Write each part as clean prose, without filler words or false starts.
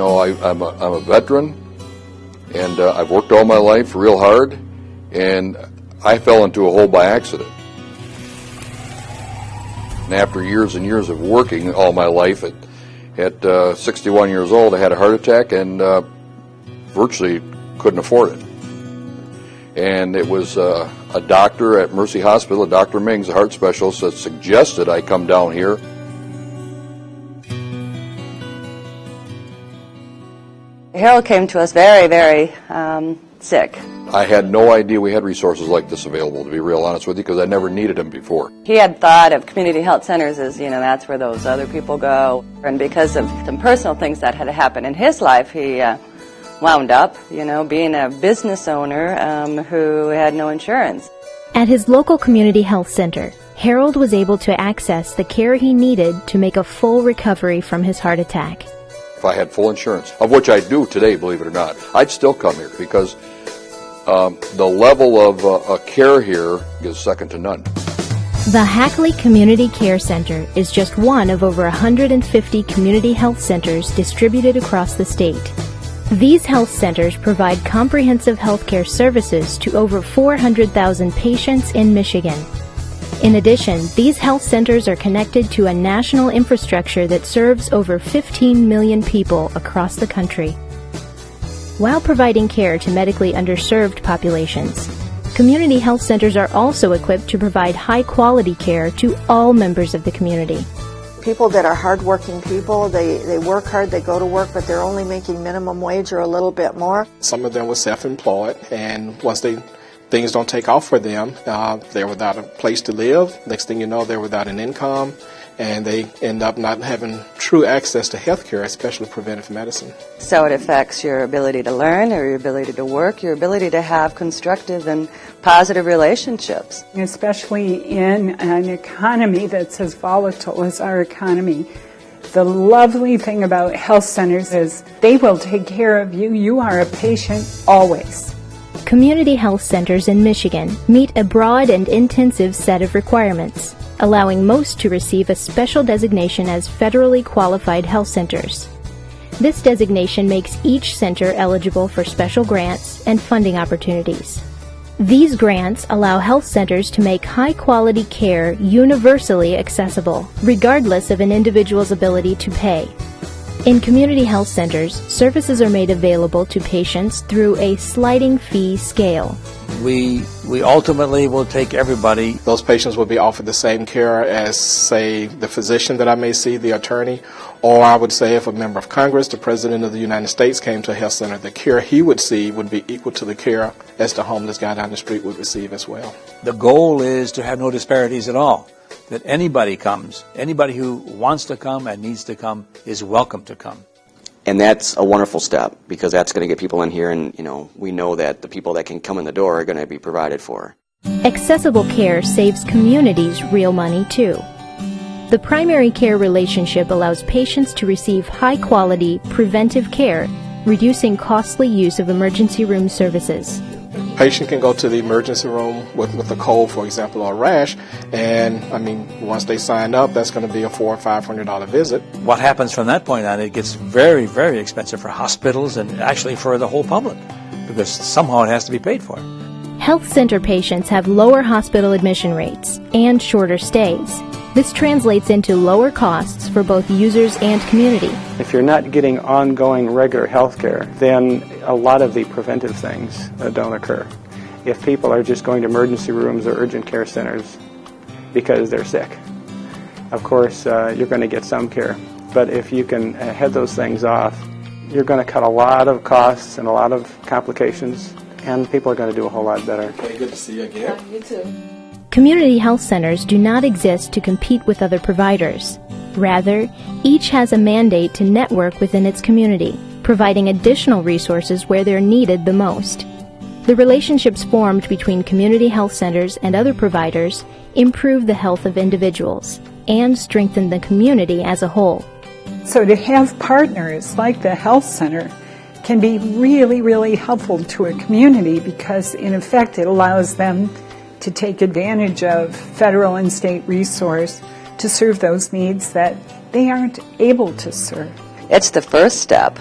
I'm a veteran, and I've worked all my life real hard, and I fell into a hole by accident. And after years and years of working all my life, at 61 years old, I had a heart attack and virtually couldn't afford it. And it was a doctor at Mercy Hospital, Dr. Mings, a heart specialist, that suggested I come down here. Harold came to us very, very sick. I had no idea we had resources like this available, to be real honest with you, because I never needed them before. He had thought of community health centers as, that's where those other people go. And because of some personal things that had happened in his life, he wound up, being a business owner who had no insurance. At his local community health center, Harold was able to access the care he needed to make a full recovery from his heart attack. If I had full insurance, of which I do today, believe it or not, I'd still come here because the level of care here is second to none. The Hackley Community Care Center is just one of over 150 community health centers distributed across the state. These health centers provide comprehensive health care services to over 400,000 patients in Michigan. In addition, these health centers are connected to a national infrastructure that serves over 15 million people across the country. While providing care to medically underserved populations, community health centers are also equipped to provide high-quality care to all members of the community. People that are hardworking people, they work hard, they go to work, but they're only making minimum wage or a little bit more. Some of them were self-employed, and once things don't take off for them, they're without a place to live. Next thing you know, they're without an income, and they end up not having true access to health care, especially preventive medicine. So it affects your ability to learn, or your ability to work, your ability to have constructive and positive relationships. Especially in an economy that's as volatile as our economy. The lovely thing about health centers is they will take care of you. You are a patient always. Community health centers in Michigan meet a broad and intensive set of requirements, allowing most to receive a special designation as federally qualified health centers. This designation makes each center eligible for special grants and funding opportunities. These grants allow health centers to make high-quality care universally accessible, regardless of an individual's ability to pay. In community health centers, services are made available to patients through a sliding fee scale. We ultimately will take everybody. Those patients will be offered the same care as, say, the physician that I may see, the attorney, or I would say if a member of Congress, the President of the United States came to a health center, the care he would see would be equal to the care as the homeless guy down the street would receive as well. The goal is to have no disparities at all, that anybody comes, anybody who wants to come and needs to come is welcome to come. And that's a wonderful step because that's going to get people in here, and we know that the people that can come in the door are going to be provided for. Accessible care saves communities real money too. The primary care relationship allows patients to receive high-quality, preventive care, reducing costly use of emergency room services. Patient can go to the emergency room with a cold, for example, or a rash, and once they sign up, that's going to be a $400 or $500 visit. What happens from that point on, it gets very, very expensive for hospitals and actually for the whole public, because somehow it has to be paid for. Health center patients have lower hospital admission rates and shorter stays. This translates into lower costs for both users and community. If you're not getting ongoing regular health care, then a lot of the preventive things don't occur. If people are just going to emergency rooms or urgent care centers because they're sick, of course you're going to get some care. But if you can head those things off, you're going to cut a lot of costs and a lot of complications, and people are going to do a whole lot better. Okay, good to see you again. You too. Community health centers do not exist to compete with other providers. Rather, each has a mandate to network within its community, providing additional resources where they're needed the most. The relationships formed between community health centers and other providers improve the health of individuals and strengthen the community as a whole. So to have partners like the health center can be really, really helpful to a community because, in effect, it allows them to take advantage of federal and state resource to serve those needs that they aren't able to serve. It's the first step.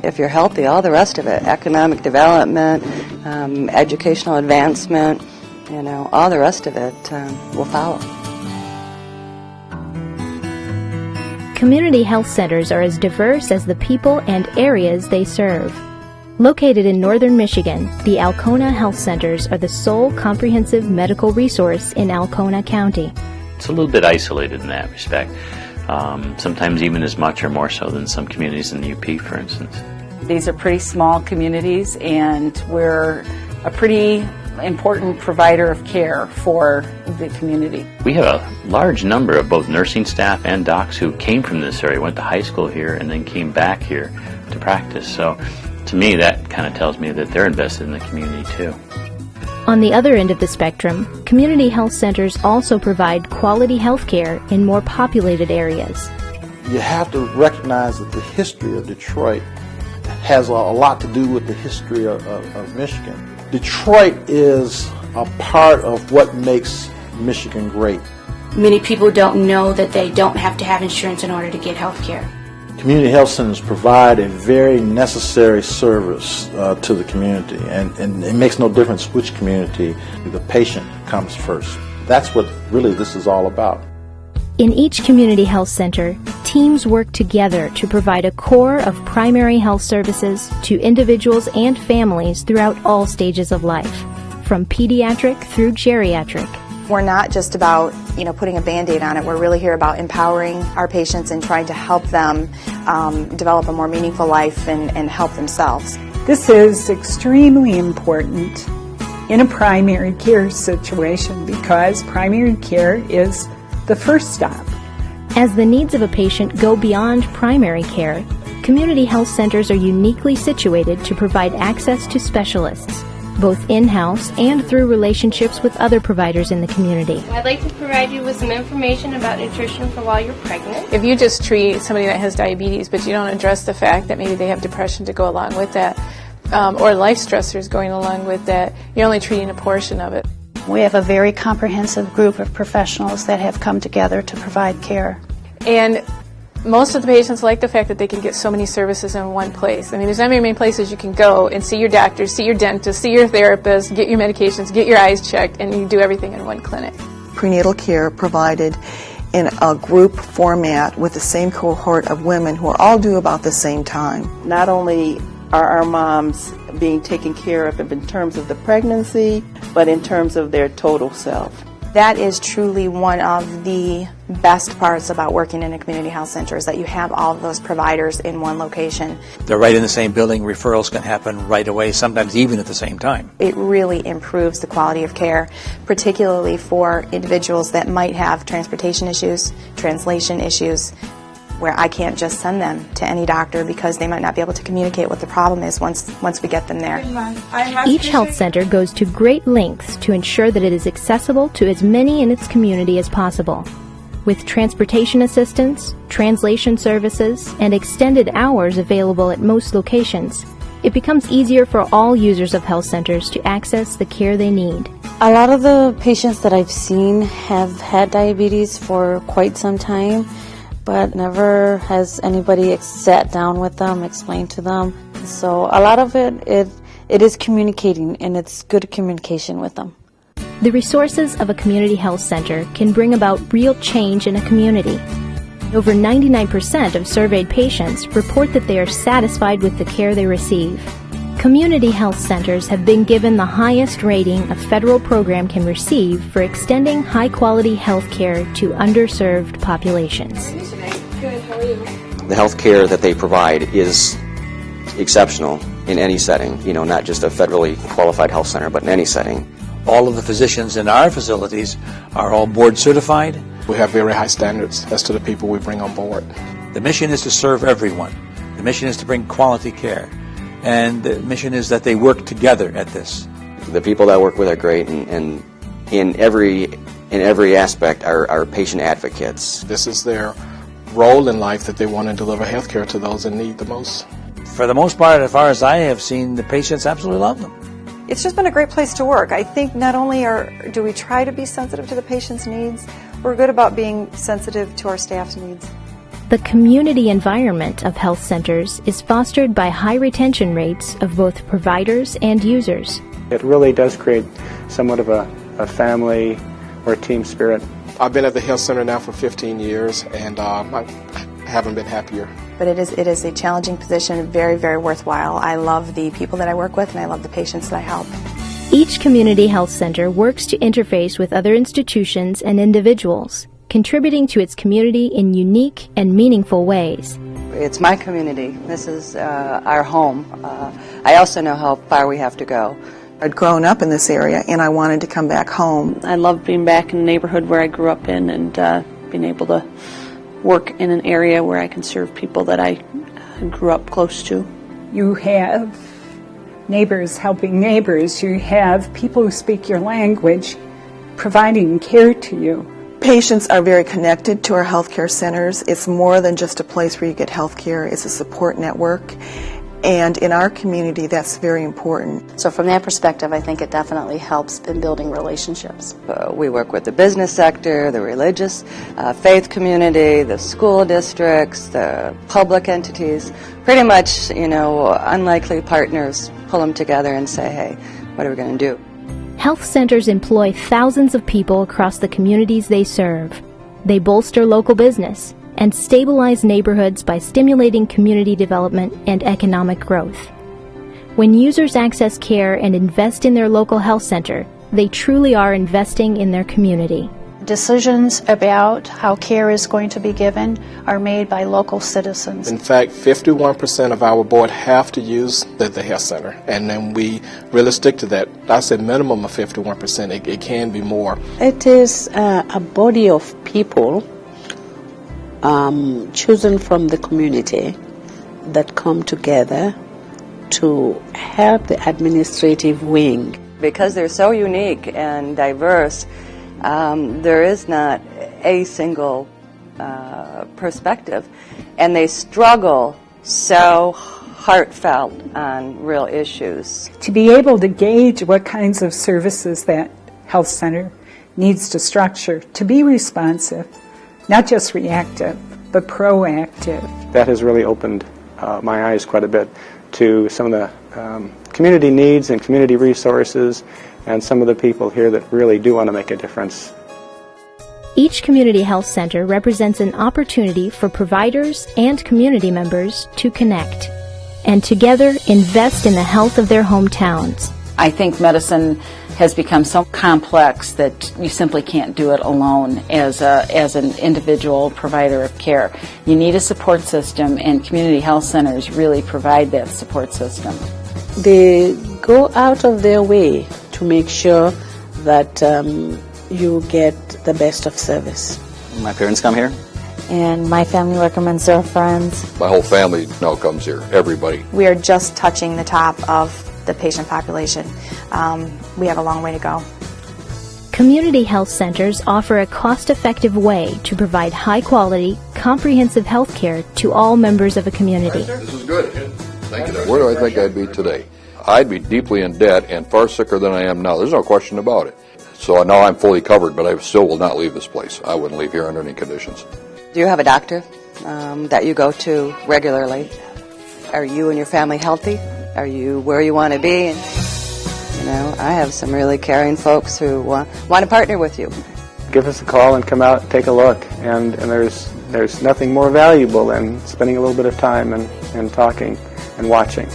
If you're healthy, all the rest of it, economic development, educational advancement, all the rest of it will follow. Community health centers are as diverse as the people and areas they serve. Located in northern Michigan, the Alcona Health Centers are the sole comprehensive medical resource in Alcona County. It's a little bit isolated in that respect, sometimes even as much or more so than some communities in the UP, for instance. These are pretty small communities, and we're a pretty important provider of care for the community. We have a large number of both nursing staff and docs who came from this area, went to high school here, and then came back here to practice. So to me, that kind of tells me that they're invested in the community too. On the other end of the spectrum, community health centers also provide quality health care in more populated areas. You have to recognize that the history of Detroit has a lot to do with the history of Michigan. Detroit is a part of what makes Michigan great. Many people don't know that they don't have to have insurance in order to get health care. Community health centers provide a very necessary service to the community, and it makes no difference which community. The patient comes first. That's what really this is all about. In each community health center, teams work together to provide a core of primary health services to individuals and families throughout all stages of life, from pediatric through geriatric. We're not just about, putting a Band-Aid on it. We're really here about empowering our patients and trying to help them develop a more meaningful life and help themselves. This is extremely important in a primary care situation because primary care is the first stop. As the needs of a patient go beyond primary care, community health centers are uniquely situated to provide access to specialists, both in-house and through relationships with other providers in the community. I'd like to provide you with some information about nutrition for while you're pregnant. If you just treat somebody that has diabetes, but you don't address the fact that maybe they have depression to go along with that, or life stressors going along with that, you're only treating a portion of it. We have a very comprehensive group of professionals that have come together to provide care. And most of the patients like the fact that they can get so many services in one place. I mean, there's not very many places you can go and see your doctor, see your dentist, see your therapist, get your medications, get your eyes checked, and you do everything in one clinic. Prenatal care provided in a group format with the same cohort of women who are all due about the same time. Not only are our moms being taken care of in terms of the pregnancy, but in terms of their total self. That is truly one of the best parts about working in a community health center is that you have all of those providers in one location. They're right in the same building. Referrals can happen right away, sometimes even at the same time. It really improves the quality of care, particularly for individuals that might have transportation issues, translation issues, where I can't just send them to any doctor because they might not be able to communicate what the problem is once we get them there. Each health center goes to great lengths to ensure that it is accessible to as many in its community as possible. With transportation assistance, translation services, and extended hours available at most locations, it becomes easier for all users of health centers to access the care they need. A lot of the patients that I've seen have had diabetes for quite some time, but never has anybody sat down with them, explained to them. So a lot of it is communicating, and it's good communication with them. The resources of a community health center can bring about real change in a community. Over 99% of surveyed patients report that they are satisfied with the care they receive. Community health centers have been given the highest rating a federal program can receive for extending high-quality health care to underserved populations. Good, how are you? The health care that they provide is exceptional in any setting, not just a federally qualified health center, but in any setting. All of the physicians in our facilities are all board certified. We have very high standards as to the people we bring on board. The mission is to serve everyone. The mission is to bring quality care. And the mission is that they work together at this. The people that I work with are great, and in every aspect are patient advocates. This is their role in life, that they want to deliver health care to those in need the most. For the most part, as far as I have seen, the patients absolutely love them. It's just been a great place to work. I think not only do we try to be sensitive to the patient's needs, we're good about being sensitive to our staff's needs. The community environment of health centers is fostered by high retention rates of both providers and users. It really does create somewhat of a family or team spirit. I've been at the health center now for 15 years, and I haven't been happier. But it is a challenging position, very, very worthwhile. I love the people that I work with, and I love the patients that I help. Each community health center works to interface with other institutions and individuals, contributing to its community in unique and meaningful ways. It's my community. This is our home. I also know how far we have to go. I'd grown up in this area and I wanted to come back home. I love being back in the neighborhood where I grew up in and being able to work in an area where I can serve people that I grew up close to. You have neighbors helping neighbors. You have people who speak your language providing care to you. Patients are very connected to our healthcare centers. It's more than just a place where you get healthcare. It's a support network. And in our community, that's very important. So from that perspective, I think it definitely helps in building relationships. We work with the business sector, the religious faith community, the school districts, the public entities. Pretty much, unlikely partners, pull them together and say, hey, what are we going to do? Health centers employ thousands of people across the communities they serve. They bolster local business and stabilize neighborhoods by stimulating community development and economic growth. When users access care and invest in their local health center, they truly are investing in their community. Decisions about how care is going to be given are made by local citizens. In fact, 51% of our board have to use the health center, and then we really stick to that. I said minimum of 51%. It can be more. It is a body of people chosen from the community that come together to help the administrative wing. Because they're so unique and diverse, there is not a single perspective, and they struggle so heartfelt on real issues. To be able to gauge what kinds of services that health center needs to structure, to be responsive, not just reactive, but proactive. That has really opened my eyes quite a bit to some of the community needs and community resources and some of the people here that really do want to make a difference. Each community health center represents an opportunity for providers and community members to connect and together invest in the health of their hometowns. I think medicine has become so complex that you simply can't do it alone as an individual provider of care. You need a support system, and community health centers really provide that support system. They go out of their way to make sure that you get the best of service. My parents come here. And my family recommends their friends. My whole family now comes here, everybody. We are just touching the top of the patient population. We have a long way to go. Community health centers offer a cost-effective way to provide high-quality, comprehensive health care to all members of a community. This is good. Thank you. Where do I think I'd be today? I'd be deeply in debt and far sicker than I am now. There's no question about it. So now I'm fully covered, but I still will not leave this place. I wouldn't leave here under any conditions. Do you have a doctor that you go to regularly? Are you and your family healthy? Are you where you want to be? And, I have some really caring folks who want to partner with you. Give us a call and come out and take a look. And there's nothing more valuable than spending a little bit of time and talking and watching.